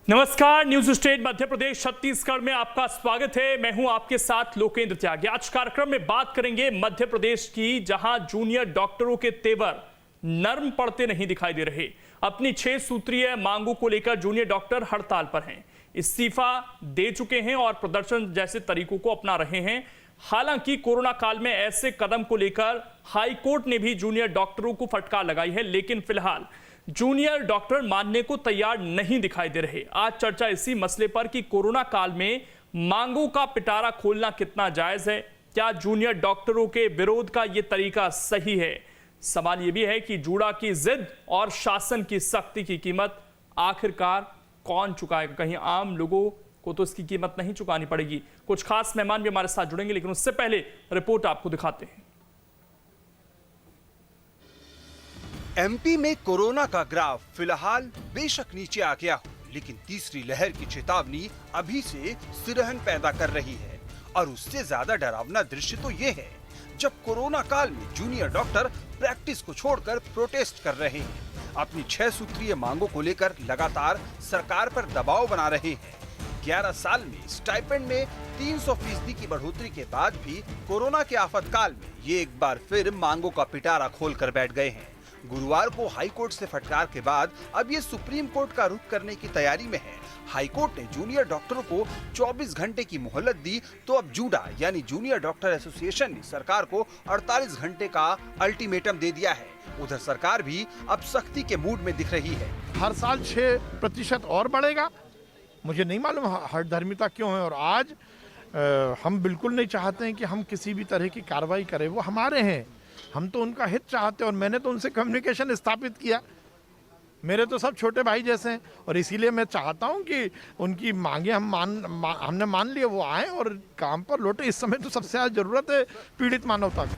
नमस्कार, news state Madhya Pradesh Chhattisgarh में आपका स्वागत है। मैं हूं आपके साथ लोकेंद्र त्यागी। आज कार्यक्रम में बात करेंगे मध्य प्रदेश की, जहां जूनियर डॉक्टरों के तेवर नर्म पड़ते नहीं दिखाई दे रहे। अपनी 6 सूत्रीय मांगों को लेकर जूनियर डॉक्टर हड़ताल पर हैं, इस्तीफा दे चुके हैं और प्रदर्शन जैसे तरीकों को अपना रहे हैं। हालांकि कोरोना काल में ऐसे कदम को लेकर हाईकोर्ट ने भी जूनियर डॉक्टरों को फटकार लगाई है, लेकिन फिलहाल जूनियर डॉक्टर मानने को तैयार नहीं दिखाई दे रहे। आज चर्चा इसी मसले पर कि कोरोना काल में मांगों का पिटारा खोलना कितना जायज है, क्या जूनियर डॉक्टरों के विरोध का यह तरीका सही है। सवाल यह भी है कि जूड़ा की जिद और शासन की सख्ती की कीमत आखिरकार कौन चुकाएगा। कहीं आम लोगों को तो इसकी कीमत नहीं चुकानी पड़ेगी। कुछ खास मेहमान भी हमारे साथ जुड़ेंगे, लेकिन उससे पहले रिपोर्ट आपको दिखाते हैं। एमपी में कोरोना का ग्राफ फिलहाल बेशक नीचे आ गया हो, लेकिन तीसरी लहर की चेतावनी अभी से सिरहन पैदा कर रही है। और उससे ज्यादा डरावना दृश्य तो ये है जब कोरोना काल में जूनियर डॉक्टर प्रैक्टिस को छोड़कर प्रोटेस्ट कर रहे हैं। अपनी 6 सूत्रीय मांगों को लेकर लगातार सरकार पर दबाव बना रहे हैं। 11 साल में स्टाइपेंड में 300% की बढ़ोतरी के बाद भी कोरोना के आफतकाल में ये एक बार फिर मांगों का पिटारा खोल कर बैठ गए हैं। गुरुवार को हाई कोर्ट से फटकार के बाद अब ये सुप्रीम कोर्ट का रुख करने की तैयारी में है। हाई कोर्ट ने जूनियर डॉक्टरों को 24 घंटे की मोहलत दी, तो अब जूडा यानी जूनियर डॉक्टर एसोसिएशन ने सरकार को 48 घंटे का अल्टीमेटम दे दिया है। उधर सरकार भी अब सख्ती के मूड में दिख रही है। हर साल 6% और बढ़ेगा। मुझे नहीं मालूम हठधर्मिता क्यों है। और आज हम बिल्कुल नहीं चाहते हैं कि हम किसी भी तरह की कार्रवाई करें। वो हमारे हैं, हम तो उनका हित चाहते हैं और मैंने तो उनसे कम्युनिकेशन स्थापित किया। मेरे तो सब छोटे भाई जैसे हैं और इसीलिए मैं चाहता हूं कि उनकी मांगे हमने मान लिए, वो आए और काम पर लौटे। इस समय तो सबसे ज्यादा जरूरत है पीड़ित मानवता की।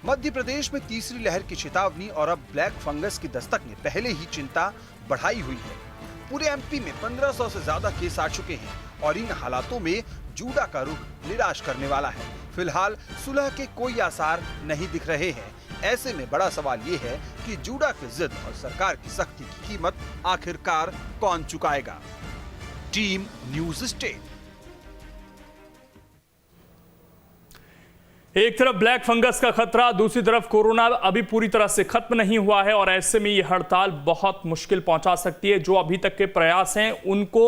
मध्य प्रदेश में तीसरी लहर की चेतावनी और अब ब्लैक फंगस की दस्तक ने पहले ही चिंता बढ़ाई हुई है। पूरे एमपी में 1500 से ज्यादा केस आ चुके हैं और इन हालातों में जूडा का रुख निराश करने वाला है। फिलहाल सुलह के कोई आसार नहीं दिख रहे हैं। ऐसे में बड़ा सवाल ये है कि जूडा की जिद और सरकार की सख्ती की कीमत आखिरकार कौन चुकाएगा। Team news state. एक तरफ ब्लैक फंगस का खतरा, दूसरी तरफ कोरोना अभी पूरी तरह से खत्म नहीं हुआ है और ऐसे में ये हड़ताल बहुत मुश्किल पहुंचा सकती है। जो अभी तक के प्रयास हैं उनको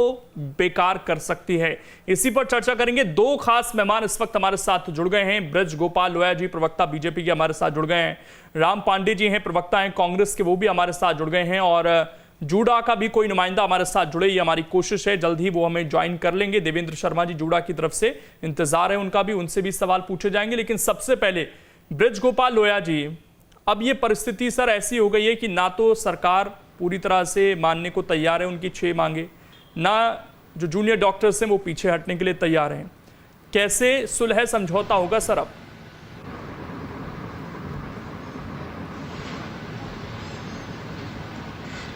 बेकार कर सकती है। इसी पर चर्चा करेंगे। 2 खास मेहमान इस वक्त हमारे साथ जुड़ गए हैं। ब्रज गोपाल लोया जी, प्रवक्ता बीजेपी के, हमारे साथ जुड़ गए हैं। राम पांडे जी हैं, प्रवक्ता हैं कांग्रेस के, वो भी हमारे साथ जुड़ गए हैं। और जूडा का भी कोई नुमाइंदा हमारे साथ जुड़े, ये हमारी कोशिश है, जल्द ही वो हमें ज्वाइन कर लेंगे। देवेंद्र शर्मा जी जूडा की तरफ से, इंतजार है उनका भी, उनसे भी सवाल पूछे जाएंगे। लेकिन सबसे पहले ब्रज गोपाल लोया जी, अब ये परिस्थिति सर ऐसी हो गई है कि ना तो सरकार पूरी तरह से मानने को तैयार है उनकी 6 मांगे, ना जो जूनियर डॉक्टर्स हैं वो पीछे हटने के लिए तैयार हैं। कैसे सुलह समझौता होगा सर अब?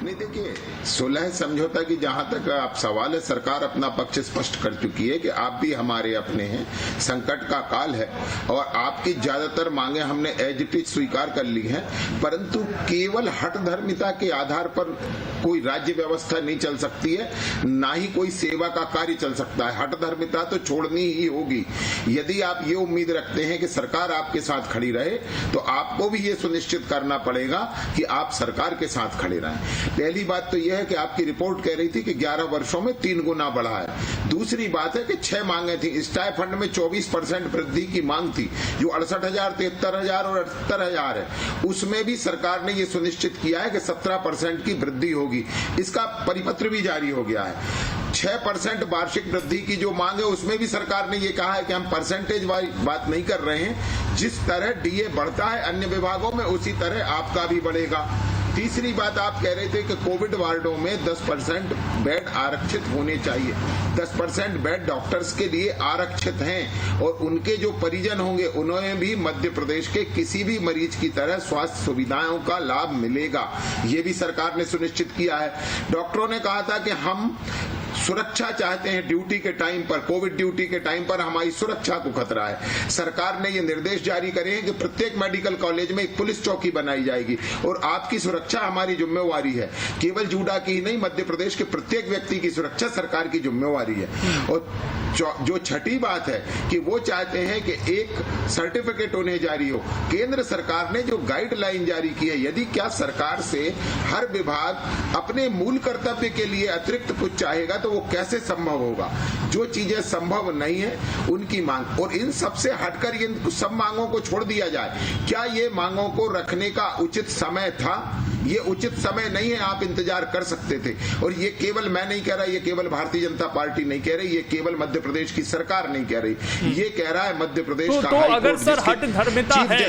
नहीं, देखिए, सुलह समझौता की जहां तक आप सवाल है, सरकार अपना पक्ष स्पष्ट कर चुकी है कि आप भी हमारे अपने हैं, संकट का काल है और आपकी ज्यादातर मांगे हमने एज इट इज स्वीकार कर ली हैं। परंतु केवल हठधर्मिता के आधार पर कोई राज्य व्यवस्था नहीं चल सकती है, ना ही कोई सेवा का कार्य चल सकता है। हठधर्मिता तो छोड़नी ही होगी। यदि आप ये उम्मीद रखते हैं कि सरकार आपके साथ खड़ी रहे, तो आपको भी ये सुनिश्चित करना पड़ेगा कि आप सरकार के साथ खड़े रहें। पहली बात तो यह है कि आपकी रिपोर्ट कह रही थी कि 11 वर्षों में 3 गुना बढ़ा है। दूसरी बात है कि 6 मांगे थी। स्टाइपेंड में 24% वृद्धि की मांग थी, जो 68,000, 73,000 और 78,000 है। उसमें भी सरकार ने यह सुनिश्चित किया है कि 17% की वृद्धि होगी। इसका परिपत्र भी जारी हो गया है। 6% वार्षिक वृद्धि की जो मांग है, उसमें भी सरकार ने यह कहा है कि हम परसेंटेज वाली बात नहीं कर रहे हैं। जिस तरह डीए बढ़ता है अन्य विभागों में, उसी तरह आपका भी बढ़ेगा। तीसरी बात आप कह रहे थे कि कोविड वार्डों में 10% बेड आरक्षित होने चाहिए। 10% बेड डॉक्टर्स के लिए आरक्षित हैं और उनके जो परिजन होंगे उन्हें भी मध्य प्रदेश के किसी भी मरीज की तरह स्वास्थ्य सुविधाओं का लाभ मिलेगा। ये भी सरकार ने सुनिश्चित किया है। डॉक्टरों ने कहा था कि हम सुरक्षा चाहते हैं ड्यूटी के टाइम पर, कोविड ड्यूटी के टाइम पर हमारी सुरक्षा को खतरा है। सरकार ने ये निर्देश जारी करे हैं कि प्रत्येक मेडिकल कॉलेज में एक पुलिस चौकी बनाई जाएगी और आपकी सुरक्षा हमारी जिम्मेवारी है। केवल जूडा की ही नहीं, मध्य प्रदेश के प्रत्येक व्यक्ति की सुरक्षा सरकार की जिम्मेवारी है। और जो छठी बात है कि वो चाहते हैं कि एक सर्टिफिकेट उन्हें जारी हो। केंद्र सरकार ने जो गाइडलाइन जारी की है, यदि क्या सरकार से हर विभाग अपने मूल कर्तव्य के लिए अतिरिक्त कुछ चाहेगा तो वो कैसे संभव होगा। जो चीजें संभव नहीं है उनकी मांग, और इन सबसे हटकर इन सब मांगों को छोड़ दिया जाए। क्या ये मांगों को रखने का उचित समय था? ये उचित समय नहीं है, आप इंतजार कर सकते थे। और ये केवल मैं नहीं कह रहा, ये केवल भारतीय जनता पार्टी नहीं कह रही, ये केवल मध्य प्रदेश की सरकार नहीं कह रही, ये कह रहा है मध्य प्रदेश का हाई कोर्ट। अगर सर हट धर्मिता है,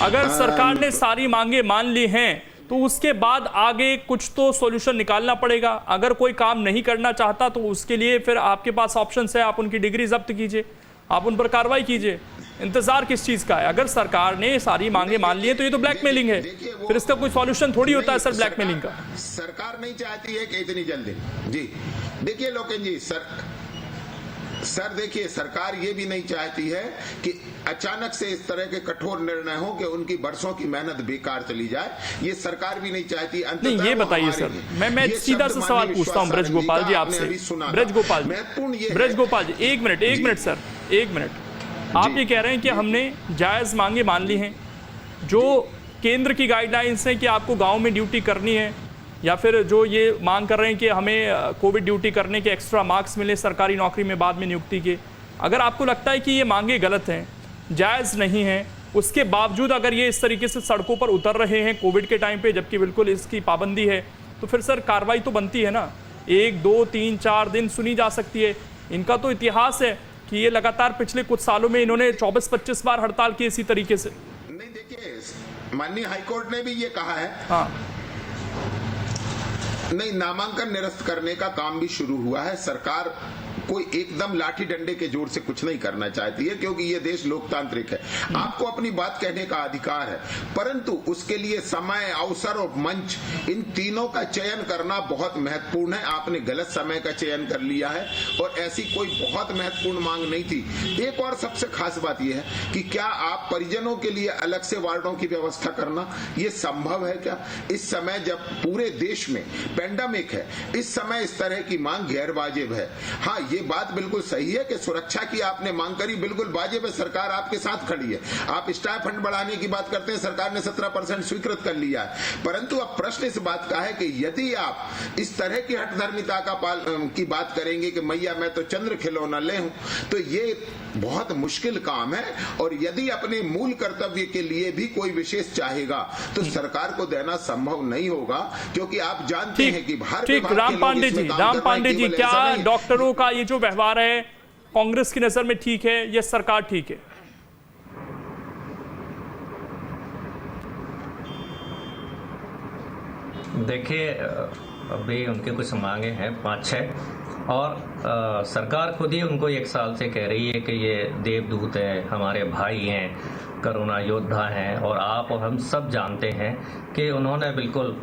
अगर सरकार ने सारी मांगे मान ली हैं तो उसके बाद आगे कुछ तो सॉल्यूशन निकालना पड़ेगा। अगर कोई काम नहीं करना चाहता तो उसके लिए फिर आपके पास ऑप्शंस है, आप उनकी डिग्री जब्त कीजिए, आप उन पर कार्रवाई कीजिए। इंतजार किस चीज का है? अगर सरकार ने सारी मांगे मान ली है तो ये तो ब्लैकमेलिंग है, फिर इसका कोई सॉल्यूशन थोड़ी होता है सर ब्लैकमेलिंग का। सरकार नहीं चाहती है कि इतनी जल्दी। जी देखिए लोकेन जी, सर देखिए, सरकार ये भी नहीं चाहती है कि अचानक से इस तरह के कठोर निर्णय हो कि उनकी बरसों की मेहनत बेकार चली जाए। ये सरकार भी नहीं चाहती। नहीं, ये बताइए सर, मैं सीधा सा सवाल पूछता हूं ब्रज गोपाल जी आपसे। ब्रज गोपाल जी एक मिनट सर, एक मिनट। आप ये कह रहे हैं कि हमने जायज मांगे मान ली हैं, जो केंद्र की गाइडलाइंस है कि आपको गाँव में ड्यूटी करनी है, या फिर जो ये मांग कर रहे हैं कि हमें कोविड ड्यूटी करने के एक्स्ट्रा मार्क्स मिले सरकारी नौकरी में बाद में नियुक्ति के। अगर आपको लगता है कि ये मांगे गलत हैं, जायज़ नहीं हैं, उसके बावजूद अगर ये इस तरीके से सड़कों पर उतर रहे हैं कोविड के टाइम पे, जबकि बिल्कुल इसकी पाबंदी है, तो फिर सर कार्रवाई तो बनती है ना। 1, 2, 3, 4 दिन सुनी जा सकती है। इनका तो इतिहास है कि ये लगातार पिछले कुछ सालों में इन्होंने 24-25 बार हड़ताल की इसी तरीके से। नहीं देखिए, माननीय हाईकोर्ट ने भी ये कहा है। हाँ, नहीं, नामांकन निरस्त करने का काम भी शुरू हुआ है। सरकार कोई एकदम लाठी डंडे के जोर से कुछ नहीं करना चाहती है, क्योंकि ये देश लोकतांत्रिक है। आपको अपनी बात कहने का अधिकार है, परंतु उसके लिए समय, अवसर और मंच, इन तीनों का चयन करना बहुत महत्वपूर्ण है। आपने गलत समय का चयन कर लिया है और ऐसी कोई बहुत महत्वपूर्ण मांग नहीं थी। एक और सबसे खास बात यह है कि क्या आप परिजनों के लिए अलग से वार्डों की व्यवस्था करना ये संभव है क्या? इस समय जब पूरे देश में पेंडेमिक है, इस समय इस तरह की मांग गैर वाजिब है। हाँ, ये बात बिल्कुल सही है कि सुरक्षा की आपने मांग करी, बिल्कुल वाजिब है, सरकार आपके साथ खड़ी है। आप स्टाफ फंड बढ़ाने की बात करते हैं, सरकार ने 17% स्वीकृत कर लिया है। परंतु अब प्रश्न इस बात का है कि यदि आप इस तरह की हठधर्मिता की बात करेंगे कि मैया मैं तो चंद्र खिलौना ले हूं, तो ये बहुत मुश्किल काम है। और यदि अपने मूल कर्तव्य के लिए भी कोई विशेष चाहेगा तो सरकार को देना संभव नहीं होगा, क्योंकि आप जानते हैं कि राम पांडे जी, क्या डॉक्टरों का ये जो व्यवहार है कांग्रेस की नजर में ठीक है या सरकार ठीक है? देखिए, अभी उनके कुछ मांगे हैं 5-6, और सरकार खुद ही उनको 1 साल से कह रही है कि ये देवदूत हैं, हमारे भाई हैं, कोरोना योद्धा हैं। और आप और हम सब जानते हैं कि उन्होंने बिल्कुल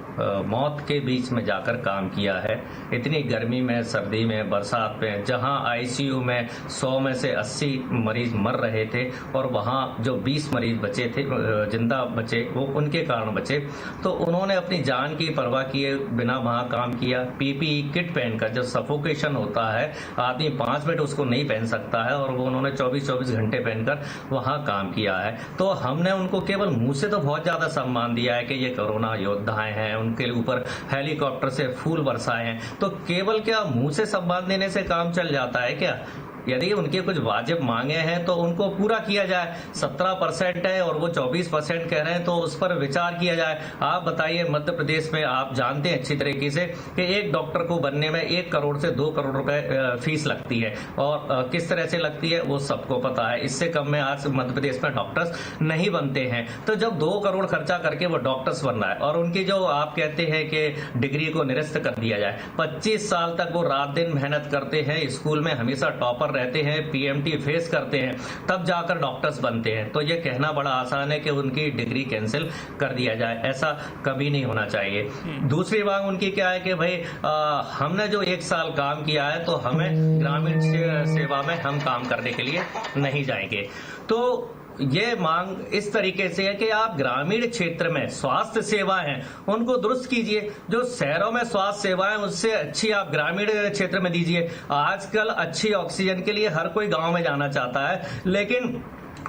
मौत के बीच में जाकर काम किया है। इतनी गर्मी में, सर्दी में, बरसात में, जहां आईसीयू में 100 में से 80 मरीज मर रहे थे और वहां जो 20 मरीज बचे थे, जिंदा बचे, वो उनके कारण बचे। तो उन्होंने अपनी जान की परवाह किए बिना वहां काम किया। पीपीई किट पहनकर, जब सफोकेशन होता है, आदमी 5 मिनट उसको नहीं पहन सकता है, और वो उन्होंने 24-24 घंटे पहनकर वहां काम किया है। तो हमने उनको केवल मुंह से तो बहुत ज्यादा सम्मान दिया है कि ये कोरोना योद्धाएं हैं, उनके ऊपर हेलीकॉप्टर से फूल बरसाए हैं। तो केवल क्या मुंह से सम्मान देने से काम चल जाता है क्या? यदि उनके कुछ वाजिब मांगे हैं तो उनको पूरा किया जाए। 17% है और वो 24% कह रहे हैं, तो उस पर विचार किया जाए। आप बताइए, मध्य प्रदेश में आप जानते हैं अच्छी तरीके से कि एक डॉक्टर को बनने में 1 करोड़ से 2 करोड़ रुपए फीस लगती है, और किस तरह से लगती है वो सबको पता है। इससे कम में आज मध्य प्रदेश में डॉक्टर्स नहीं बनते हैं। तो जब 2 करोड़ खर्चा करके वो डॉक्टर्स बन रहा है, और उनकी जो आप कहते हैं कि डिग्री को निरस्त कर दिया जाए, 25 साल तक वो रात दिन मेहनत करते हैं, स्कूल में हमेशा टॉपर रहते हैं, पीएमटी फेस करते हैं, तब जाकर डॉक्टर्स बनते हैं। तो ये कहना बड़ा आसान है कि उनकी डिग्री कैंसिल कर दिया जाए, ऐसा कभी नहीं होना चाहिए। दूसरी बात उनकी क्या है कि भाई हमने जो 1 साल काम किया है तो हमें ग्रामीण सेवा में हम काम करने के लिए नहीं जाएंगे। तो ये मांग इस तरीके से है कि आप ग्रामीण क्षेत्र में स्वास्थ्य सेवाएं हैं उनको दुरुस्त कीजिए, जो शहरों में स्वास्थ्य सेवाएं उससे अच्छी आप ग्रामीण क्षेत्र में दीजिए। आजकल अच्छी ऑक्सीजन के लिए हर कोई गांव में जाना चाहता है, लेकिन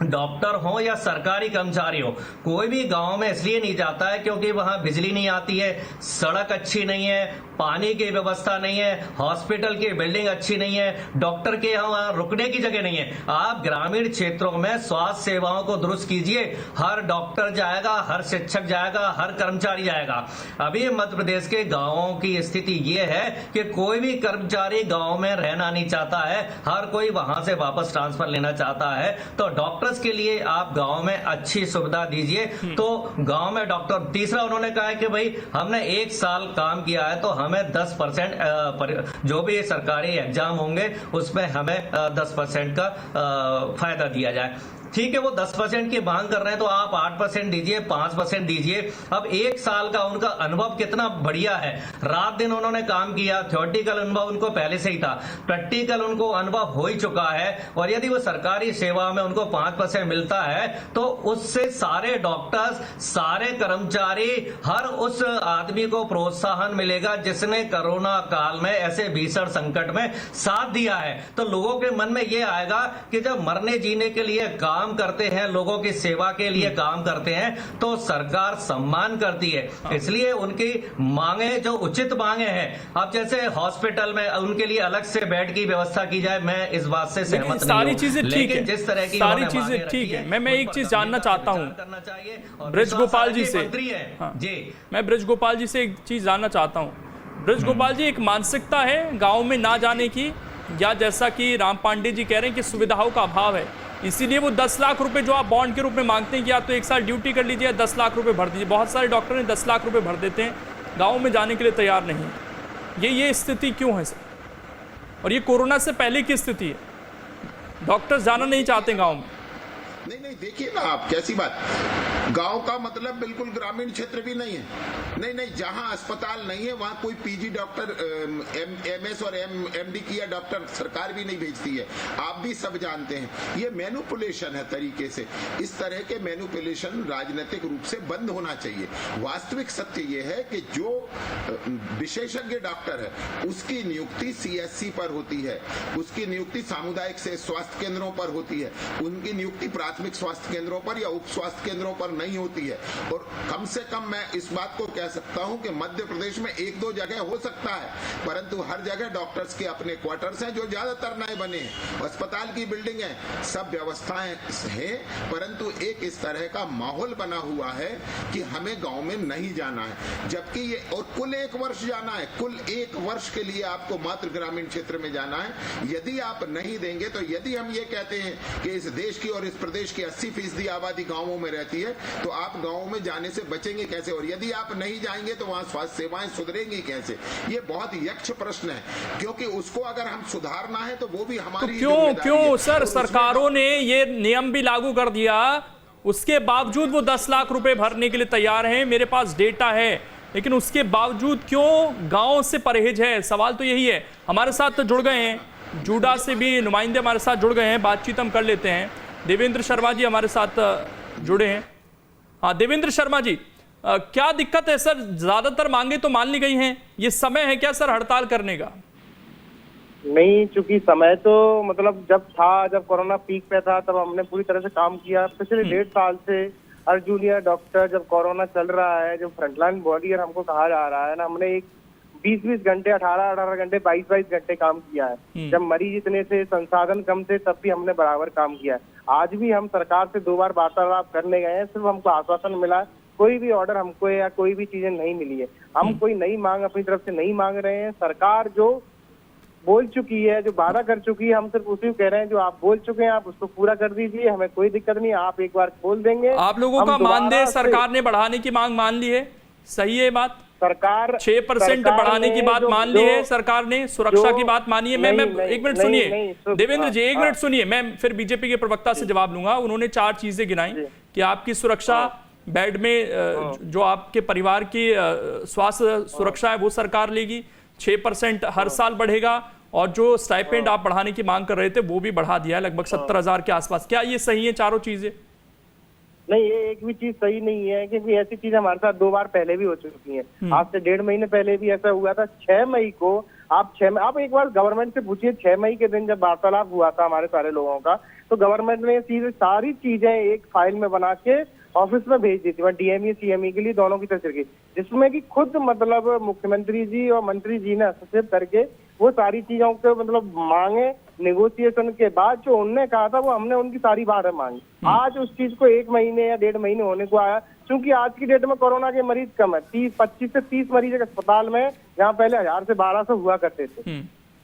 डॉक्टर हो या सरकारी कर्मचारी हो, कोई भी गांव में इसलिए नहीं जाता है क्योंकि वहां बिजली नहीं आती है, सड़क अच्छी नहीं है, पानी की व्यवस्था नहीं है, हॉस्पिटल की बिल्डिंग अच्छी नहीं है, डॉक्टर के यहाँ रुकने की जगह नहीं है। आप ग्रामीण क्षेत्रों में स्वास्थ्य सेवाओं को दुरुस्त कीजिए, हर डॉक्टर जाएगा, हर शिक्षक जाएगा, हर कर्मचारी जाएगा। अभी मध्य प्रदेश के गांवों की स्थिति ये है कि कोई भी कर्मचारी गांव में रहना नहीं चाहता है, हर कोई वहां से वापस ट्रांसफर लेना चाहता है। तो डॉक्टर्स के लिए आप गांव में अच्छी सुविधा दीजिए, तो गांव में डॉक्टर। तीसरा उन्होंने कहा है कि भाई हमने 1 साल काम किया है तो हमें 10% जो भी सरकारी एग्जाम होंगे उसमें हमें 10% का फायदा दिया जाए। ठीक है, वो 10% की मांग कर रहे हैं तो आप 8% दीजिए, 5% दीजिए। अब 1 साल का उनका अनुभव कितना बढ़िया है, रात दिन उन्होंने काम किया, थ्योरेटिकल अनुभव उनको पहले से ही था, प्रैक्टिकल उनको अनुभव हो ही चुका है। और यदि वो सरकारी सेवा में उनको 5% मिलता है तो उससे सारे डॉक्टर्स, सारे कर्मचारी, हर उस आदमी को प्रोत्साहन मिलेगा जिसने कोरोना काल में ऐसे भीषण संकट में साथ दिया है। तो लोगों के मन में ये आएगा कि जब मरने जीने के लिए काम करते हैं, लोगों की सेवा के लिए काम करते हैं, तो सरकार सम्मान करती है। इसलिए उनकी मांगे जो उचित मांगे हैं, अब जैसे हॉस्पिटल में उनके लिए अलग से बेड की व्यवस्था की जाए, मैं इस बात से सहमत नहीं हूं। सारी चीजें ठीक है, जिस तरह की सारी चीजें ठीक है। मैं एक चीज जानना चाहता हूं ब्रज गोपाल जी से, जी मैं ब्रज गोपाल जी से एक चीज जानना चाहता हूं। ब्रज गोपाल जी, एक मानसिकता है गांव में ना जाने की, या जैसा कि राम पांडे जी कह रहे हैं कि सुविधाओं का अभाव है, इसीलिए वो 10 लाख रुपए जो आप बॉन्ड के रूप में मांगते हैं कि आप तो 1 साल ड्यूटी कर लीजिए, 10 लाख रुपए भर दीजिए। बहुत सारे डॉक्टर ने 10 लाख रुपए भर देते हैं, गांव में जाने के लिए तैयार नहीं। ये स्थिति क्यों है सर? और ये कोरोना से पहले की स्थिति है, डॉक्टर्स जाना नहीं चाहते गांव में। नहीं, देखिए ना आप, कैसी बात, गांव का मतलब बिल्कुल ग्रामीण क्षेत्र भी नहीं है। नहीं, जहां अस्पताल नहीं है वहां कोई पीजी डॉक्टर, एमएस और एमडी किया डॉक्टर सरकार भी नहीं भेजती है, आप भी सब जानते हैं। ये मैनिपुलेशन है तरीके से। इस तरह के मैनिपुलेशन राजनीतिक रूप से बंद होना चाहिए। वास्तविक सत्य ये है कि जो विशेषज्ञ डॉक्टर है उसकी नियुक्ति सीएससी पर होती है, उसकी नियुक्ति सामुदायिक से स्वास्थ्य केंद्रों पर होती है, उनकी नियुक्ति प्राथमिक स्वास्थ्य केंद्रों पर या उप स्वास्थ्य केंद्रों पर नहीं होती है। और कम से कम मैं इस बात को कह सकता हूं कि मध्य प्रदेश में 1-2 जगह हो सकता है, परंतु हर जगह डॉक्टर्स के अपने क्वार्टर्स हैं जो ज्यादातर नए बने हैं, अस्पताल की बिल्डिंग है, सब व्यवस्थाएं हैं, परंतु एक इस तरह का माहौल बना हुआ है कि हमें गांव में नहीं जाना है। जबकि ये, और कुल 1 वर्ष जाना है, कुल 1 वर्ष के लिए आपको मात्र ग्रामीण क्षेत्र में जाना है। यदि आप नहीं देंगे तो यदि हम ये कहते हैं कि इस देश की और इस प्रदेश की 80% आबादी गांवों में रहती है, तो आप गांवों में जाने से बचेंगे कैसे? और यदि आप नहीं जाएंगे तो वहां स्वास्थ्य सेवाएं सुधरेंगी कैसे? ये बहुत यक्ष प्रश्न है, क्योंकि उसको अगर हम सुधारना है तो वो भी हमारी क्यों सर सरकारों ने ये नियम भी लागू कर दिया, उसके बावजूद वो 10 लाख रुपए भरने के लिए तैयार हैं। मेरे पास डेटा है, लेकिन उसके बावजूद क्यों गांव से परहेज है? सवाल तो यही है। हमारे साथ तो जुड़ गए हैं, जूडा से भी नुमाइंदे हमारे साथ जुड़ गए हैं, बातचीत हम कर लेते हैं। देवेंद्र शर्मा जी हमारे साथ जुड़े हैं। हाँ देवेंद्र शर्मा जी, क्या दिक्कत है सर? ज्यादातर मांगे तो मान ली गई हैं, ये समय है क्या सर हड़ताल करने का? नहीं, चूंकि समय तो मतलब जब कोरोना पीक पे था तब हमने पूरी तरह से काम किया। पिछले 1.5 साल से हर जूनियर डॉक्टर, जब कोरोना चल रहा है, जब फ्रंटलाइन वॉरियर हमको कहा जा रहा है ना, हमने एक 20-20 घंटे, 18-18 घंटे, 22-22 घंटे काम किया है। जब मरीज इतने थे, संसाधन कम थे, तब भी हमने बराबर काम किया है। आज भी हम सरकार से 2 बार वार्तालाप करने गए हैं, सिर्फ हमको आश्वासन मिला, कोई भी ऑर्डर हमको या कोई भी चीजें नहीं मिली है। हम कोई नई मांग अपनी तरफ से नहीं मांग रहे हैं। सरकार जो बोल चुकी है, जो वादा कर चुकी है, हम सिर्फ उसी को कह रहे हैं जो आप बोल चुके हैं आप उसको पूरा कर दीजिए, हमें कोई दिक्कत नहीं। आप एक बार खोल देंगे, आप लोगों का मानदेय सरकार ने बढ़ाने की मांग मान ली है? सही है बात? सरकार 6% बढ़ाने की बात मान ली है सरकार ने, सुरक्षा की बात मानी है। मैं एक मिनट सुनिए देवेंद्र जी, एक मिनट सुनिए, मैं फिर बीजेपी के प्रवक्ता से जवाब लूंगा। उन्होंने 4 चीजें गिनाई कि आपकी सुरक्षा, बेड में जो आपके परिवार की स्वास्थ्य सुरक्षा है वो सरकार लेगी, 6% हर साल बढ़ेगा, और जो स्टाइपेंड आप बढ़ाने की मांग कर रहे थे वो भी बढ़ा दिया है लगभग 70,000 के आसपास। क्या ये सही है चारों चीजें? नहीं, ये एक भी चीज सही नहीं है, क्योंकि ऐसी चीज हमारे साथ 2 बार पहले भी हो चुकी है। आज से 1.5 महीने पहले भी ऐसा हुआ था। 6 मई को आप एक बार गवर्नमेंट से पूछिए, 6 मई के दिन जब वार्तालाप हुआ था हमारे सारे लोगों का, तो गवर्नमेंट ने सीधे सारी चीजें एक फाइल में बना के ऑफिस में भेज दी थी, डीएमई सीएमई के लिए दोनों की तरफ से, जिसमें कि खुद मतलब मुख्यमंत्री जी और मंत्री जी ने हस्तक्षेप करके वो सारी चीजों को मतलब मांगे, नेगोशिएशन के बाद जो उनने कहा था वो हमने उनकी सारी बातें मांगी। आज उस चीज को 1 महीने या 1.5 महीने होने को आया, क्योंकि आज की डेट में कोरोना के मरीज कम है। 25 से 30 मरीज एक अस्पताल में, जहाँ पहले 1000 से 1200 हुआ करते थे।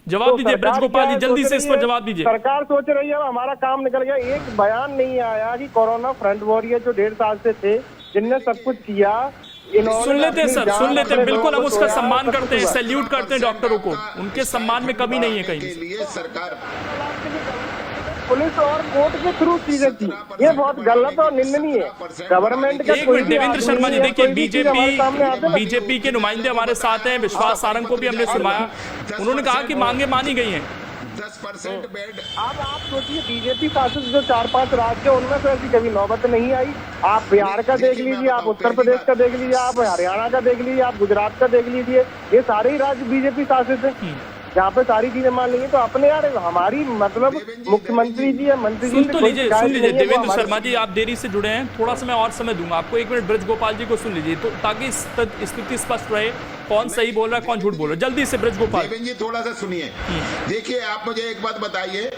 जवाब दीजिए ब्रज गोपाल जी, जल्दी से इस पर जवाब दीजिए। सरकार सोच रही है हमारा काम निकल गया। एक बयान नहीं आया कि कोरोना फ्रंट वॉरियर जो 1.5 साल से थे, जिनने सब कुछ किया, सुन लेते हैं सर, सुन लेते हैं, बिल्कुल हम उसका सम्मान करते हैं, सैल्यूट करते हैं डॉक्टरों को, उनके सम्मान में कमी नहीं है कहीं। सरकार पुलिस और कोर्ट के थ्रू चीजें थी, ये बहुत गलत और निंदनीय है। गवर्नमेंट का एक मिनट देवेंद्र शर्मा जी, देखिए बीजेपी के नुमाइंदे हमारे साथ हैं, विश्वास सारंग को भी हमने सुनवाया, उन्होंने कहा कि मांगे मानी गई हैं। 10% बेड। अब आप सोचिए, बीजेपी शासित जो 4-5 राज्य उनमें से ऐसी कभी नौबत नहीं आई। आप बिहार का देख लीजिए, आप उत्तर प्रदेश का देख लीजिए, आप हरियाणा का देख लीजिए, आप गुजरात का देख लीजिए, ये सारे ही राज्य बीजेपी शासित है, जहाँ पे सारी चीजें मान लेंगे। तो अपने यार हमारी मतलब मुख्यमंत्री जी या मंत्री जी सुन लीजिए देवेंद्र शर्मा जी, आप देरी से जुड़े हैं, थोड़ा सा मैं और समय दूंगा आपको। 1 मिनट ब्रज गोपाल जी को सुन लीजिए, तो ताकि स्थिति स्पष्ट रहे, कौन सही बोल रहा है कौन झूठ बोल रहा है। जल्दी से ब्रज गोपाल जी थोड़ा सा सुनिए। देखिए, आप मुझे एक बात बताइए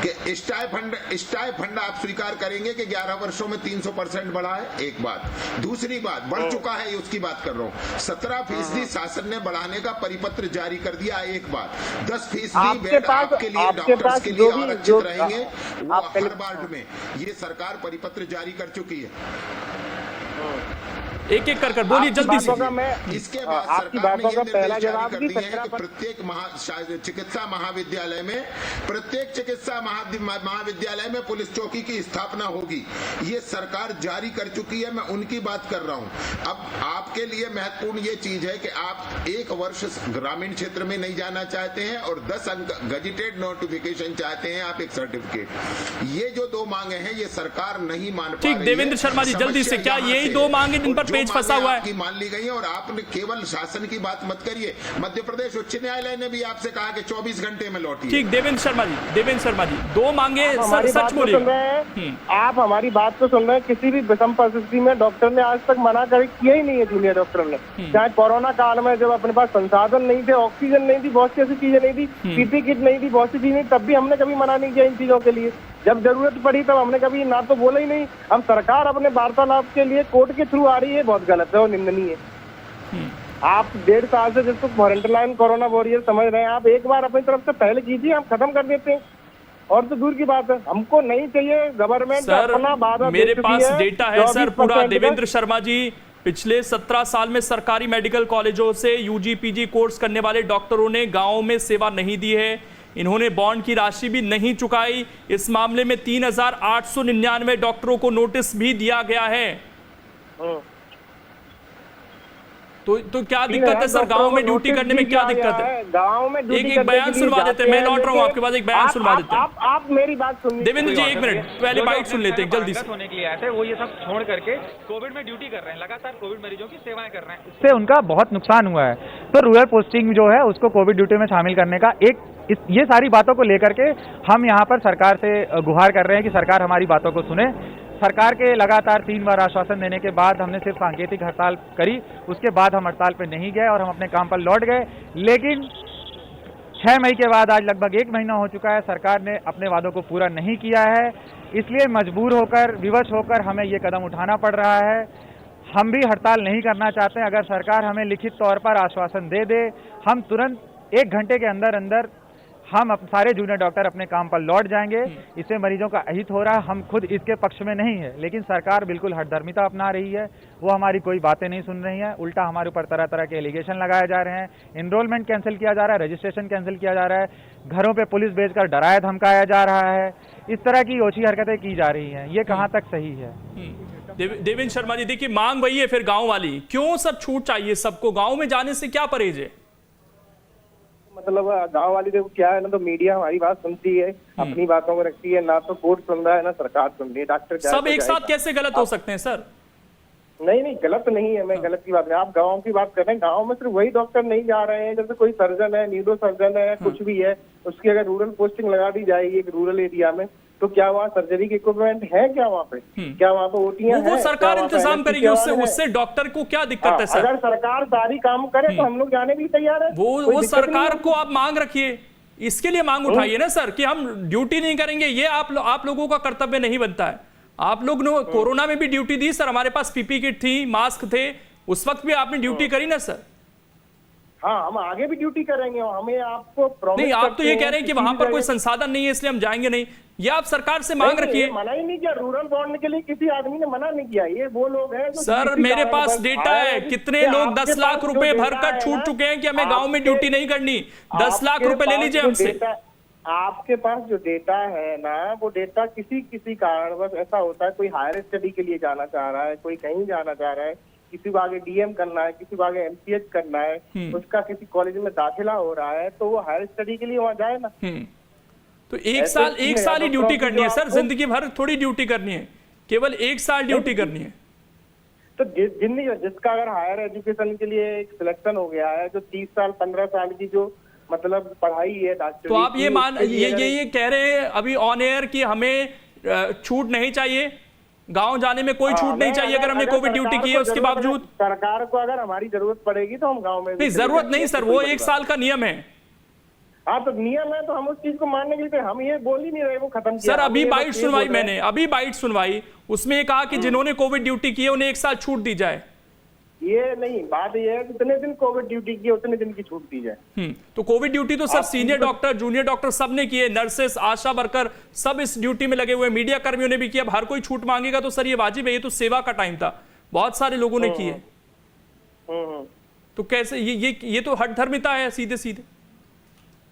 कि स्टाइफंड आप स्वीकार करेंगे कि 11 वर्षों में 300% बढ़ा है? एक बात। दूसरी बात, बढ़ चुका है, उसकी बात कर रहा हूँ। 17% शासन ने बढ़ाने का परिपत्र जारी कर दिया। एक बात, 10% बेड आपके लिए, डॉक्टर्स के लिए आरक्षित रहेंगे वो हर वार्ड में। ये सरकार परिपत्र जारी कर चुकी है। एक एक कर बोलिए जल्दी से। इसके बाद आपकी बातों का पहला जवाब भी प्रत्येक चिकित्सा महाविद्यालय में, में पुलिस चौकी की स्थापना होगी। ये सरकार जारी कर चुकी है, मैं उनकी बात कर रहा हूं। अब आपके लिए महत्वपूर्ण ये चीज है कि आप 1 वर्ष ग्रामीण क्षेत्र में नहीं जाना चाहते हैं और 10 अंक गजिटेड नोटिफिकेशन चाहते हैं, आप एक सर्टिफिकेट। ये जो 2 मांगे हैं ये सरकार नहीं मान पा रही है। ठीक, देवेंद्र शर्मा जी जल्दी से, क्या यही 2 मांगे जिन पर पेच फंसा हुआ है? मान ली गई है, और आपने केवल शासन की बात मत करिए। मध्य प्रदेश उच्च न्यायालय ने भी आपसे कहा कि 24 घंटे में लौटिए। ठीक, देवेंद्र शर्मा जी 2 मांगे, सच बोलिए। आप हमारी बात तो सुन रहे हैं। किसी भी विषम परिस्थिति में डॉक्टर ने आज तक मना किया ही नहीं है, जूनियर डॉक्टर ने। चाहे कोरोना काल में जब अपने पास संसाधन नहीं थे, ऑक्सीजन नहीं थी, बहुत सी ऐसी चीजें नहीं थी, पीपी किट नहीं थी, बहुत सी चीजें नहीं, तब भी हमने कभी मना नहीं किया इन चीजों के लिए। जब जरूरत पड़ी तब हमने कभी ना तो बोला ही नहीं। हम सरकार अपने वार्तालाप के लिए कोर्ट के थ्रू आ रही है, बहुत गलत है और निंदनीय है। आप 1.5 साल से जिसको फ्रंटलाइन कोरोना वॉरियर समझ रहे हैं, आप एक बार अपनी तरफ से पहले कीजिए, हम खत्म कर देते हैं। और तो दूर की बात है, हमको नहीं चाहिए गवर्नमेंट अपना वादा। मेरे पास डेटा है सर पूरा। देवेंद्र शर्मा जी, पिछले 17 साल में सरकारी मेडिकल कॉलेजों से यूजी पीजी कोर्स करने वाले डॉक्टरों ने गाँव में सेवा नहीं दी है। इन्होंने बॉन्ड की राशि भी नहीं चुकाई। इस मामले में 3899 डॉक्टरों को नोटिस भी दिया गया है। तो क्या दिक्कत है सर, गांव में ड्यूटी करने में क्या दिक्कत है? गांव में एक बयान सुनवा देते हैं, मैं लौट रहा हूँ आपके पास, एक बयान सुनवा देते हैं। आप मेरी बात सुनिए देवेंद्र जी, 1 मिनट पहले बाइट सुन लेते हैं जल्दी से। होने के लिए आए थे, वो ये सब छोड़ करके कोविड में ड्यूटी कर रहे हैं, लगातार कोविड मरीजों की सेवाएं कर रहे हैं, इससे उनका बहुत नुकसान हुआ है। तो रूरल पोस्टिंग जो है उसको कोविड ड्यूटी में शामिल करने का ये सारी बातों को लेकर के हम यहाँ पर सरकार से गुहार कर रहे हैं कि सरकार हमारी बातों को सुने। सरकार के लगातार 3 बार आश्वासन देने के बाद हमने सिर्फ सांकेतिक हड़ताल करी, उसके बाद हम हड़ताल पर नहीं गए और हम अपने काम पर लौट गए। लेकिन 6 मई के बाद आज लगभग 1 महीना हो चुका है, सरकार ने अपने वादों को पूरा नहीं किया है। इसलिए मजबूर होकर, विवश होकर हमें ये कदम उठाना पड़ रहा है। हम भी हड़ताल नहीं करना चाहते हैं। अगर सरकार हमें लिखित तौर पर आश्वासन दे दे, हम तुरंत 1 घंटे के अंदर अंदर हम सारे जूनियर डॉक्टर अपने काम पर लौट जाएंगे। इससे मरीजों का अहित हो रहा है, हम खुद इसके पक्ष में नहीं है, लेकिन सरकार बिल्कुल हठधर्मिता अपना रही है। वो हमारी कोई बातें नहीं सुन रही है, उल्टा हमारे ऊपर तरह तरह के एलिगेशन लगाए जा रहे हैं। एनरोलमेंट कैंसिल किया जा रहा है, रजिस्ट्रेशन कैंसिल किया जा रहा है, घरों पे पुलिस भेजकर डराया धमकाया जा रहा है। इस तरह की ओछी हरकतें की जा रही हैं, ये कहाँ तक सही है? देवेंद्र शर्मा जी, देखिए मांग वही है फिर गांव वाली, क्यों सब छूट चाहिए सबको? गांव में जाने से क्या परहेज है? मतलब गांव वाली देखो क्या है ना, तो मीडिया हमारी बात सुनती है, अपनी बातों को रखती है, ना तो कोर्ट सुन रहा है ना सरकार सुन रही है। डॉक्टर सब एक साथ कैसे गलत हो सकते हैं सर? नहीं गलत नहीं है, मैं गलत की बात नहीं, आप गाँव की बात कर रहे हैं। गाँव में सिर्फ वही डॉक्टर नहीं जा रहे हैं, जैसे कोई सर्जन है, न्यूरो सर्जन है, कुछ भी है, उसकी अगर रूरल पोस्टिंग लगा दी जाएगी एक रूरल एरिया में, तो क्या वहाँ सर्जरी के इक्विपमेंट है? क्या वहाँ पे क्या वहाँ पे ओटियां हैं? वो सरकार इंतजाम करेगी, उससे डॉक्टर को क्या दिक्कत है सर? अगर सरकार सारी काम करे तो हम लोग जाने के लिए तैयार है। वो सरकार को आप मांग रखिए, इसके लिए मांग उठाइए ना सर कि हम ड्यूटी नहीं करेंगे। ये आप लोगों का कर्तव्य नहीं बनता है। आप लोग ने कोरोना में भी ड्यूटी दी सर, हमारे पास पीपी किट थी, मास्क थे, उस वक्त भी आपने ड्यूटी करी ना सर? हाँ, हम आगे भी ड्यूटी करेंगे। हमें आपको प्रॉमिस नहीं, आप तो ये कह रहे हैं कि वहां पर कोई संसाधन नहीं है इसलिए हम जाएंगे नहीं, ये आप सरकार से मांग रखिए। मना ही नहीं किया, रूरल बॉन्ड के लिए किसी आदमी ने मना नहीं किया। ये वो लोग हैं सर, मेरे पास डेटा है, कितने लोग 10 लाख रुपए भरकर छूट चुके हैं कि हमें गांव में ड्यूटी नहीं करनी। 10 लाख रुपए ले लीजिए हमसे। आपके पास जो डेटा है ना, वो डेटा किसी कारणवश ऐसा होता है, कोई हायर स्टडी के लिए जाना चाह रहा है, कोई कहीं जाना चाह रहा है, किसी को आगे डीएम करना है, किसी को आगे एमसीएच करना है, उसका किसी कॉलेज में दाखिला हो रहा है, तो वो हायर स्टडी के लिए वहां जाए ना। तो एक साल ही ड्यूटी करनी है सर, जिंदगी भर थोड़ी ड्यूटी करनी है, केवल 1 साल ड्यूटी करनी है। तो जिसका अगर हायर एजुकेशन के लिए एक सिलेक्शन हो गया है, जो 30 साल 15 साल की जो मतलब पढ़ाई है डॉक्टर, तो आप ये कह रहे हैं अभी ऑन एयर कि हमें छूट नहीं चाहिए, गांव जाने में कोई छूट नहीं चाहिए अगर हमने कोविड ड्यूटी की है उसके बावजूद? सरकार को अगर हमारी जरूरत पड़ेगी तो हम गांव में नहीं, जरूरत नहीं सर, वो 1 साल का नियम है। हाँ, तो नियम है तो हम उस चीज को मानने के लिए हम ये बोल ही नहीं रहे, वो खत्म किया। सर, अभी बाइट सुनवाई मैंने, अभी बाइट सुनवाई, उसमें ये कहा कि जिन्होंने कोविड ड्यूटी की है उन्हें 1 साल छूट दी जाए। ये नहीं, बात ये है कितने दिन कोविड ड्यूटी की उतने दिन की छूट दी जाए। तो कोविड ड्यूटी तो sir senior doctor, junior doctor सब ने की है, नर्सेस, आशा वर्कर सब इस ड्यूटी में लगे हुए, मीडिया कर्मियों ने भी किया। हर कोई छूट मांगेगा तो सर ये वाजिब है, ये तो सेवा का टाइम था, बहुत सारे लोगों ने की है। तो कैसे ये तो हठधर्मिता है सीधे सीधे।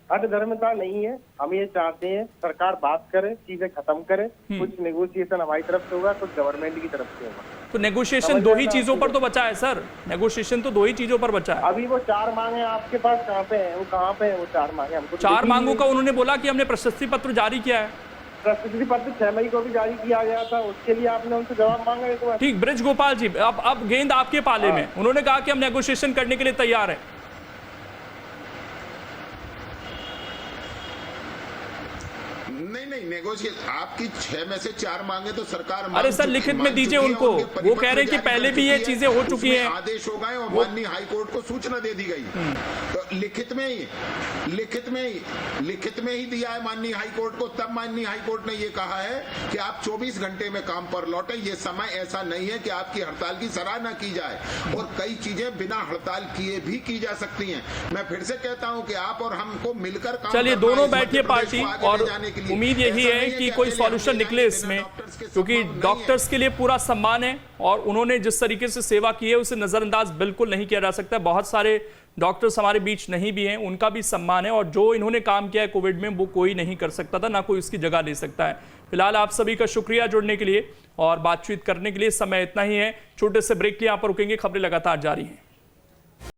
हठधर्मिता नहीं है, हम ये चाहते हैं सरकार बात करे, चीजें खत्म करे, कुछ नेगोशिएशन हमारी तरफ से होगा, कुछ गवर्नमेंट की तरफ से होगा। तो नेगोशिएशन 2 ही चीजों पर तो बचा है सर, नेगोशिएशन तो 2 ही चीजों पर बचा है। अभी वो 4 मांगे आपके पास कहाँ पे है? वो कहाँ पे है वो 4 मांगे? हमको 4 मांगों का उन्होंने बोला कि हमने प्रशस्ति पत्र जारी किया है। प्रशस्ति पत्र 6 मई को भी जारी किया गया था, उसके लिए आपने उनसे जवाब मांगा एक बार? ठीक, ब्रिज गोपाल जी, अब गेंद आपके पाले में। उन्होंने कहा कि हम नेगोशिएशन करने के लिए तैयार हैं। नहीं, नेगोशिएट आपकी 6 में से 4 मांगे तो सरकार, अरे सर लिखित में दीजिए उनको, वो कह रहे हैं कि पहले भी ये चीजें हो चुकी हैं, आदेश हो गए और माननीय हाई कोर्ट को सूचना दे दी गई। तो लिखित में ही दिया है माननीय हाई कोर्ट को। तब माननीय हाई कोर्ट ने ये कहा है कि आप 24 घंटे में काम पर लौटे, ये समय ऐसा नहीं है कि आपकी हड़ताल की सराहना की जाए, और कई चीजें बिना हड़ताल किए भी की जा सकती हैं। मैं फिर से कहता हूं कि आप और हमको मिलकर काम, चलिए दोनों बैठिए पार्टी, और उम्मीद यही है कि कोई सॉल्यूशन निकले इसमें, क्योंकि डॉक्टर्स के लिए पूरा सम्मान है और उन्होंने जिस तरीके से सेवा की है उसे नजरअंदाज बिल्कुल नहीं किया जा सकता। बहुत सारे डॉक्टर्स हमारे बीच नहीं भी हैं, उनका भी सम्मान है, और जो इन्होंने काम किया है कोविड में वो कोई नहीं कर सकता था, ना कोई उसकी जगह ले सकता है। फिलहाल आप सभी का शुक्रिया जुड़ने के लिए और बातचीत करने के लिए। समय इतना ही है, छोटे से ब्रेक के लिए यहाँ पर रुकेंगे, खबरें लगातार जारी हैं।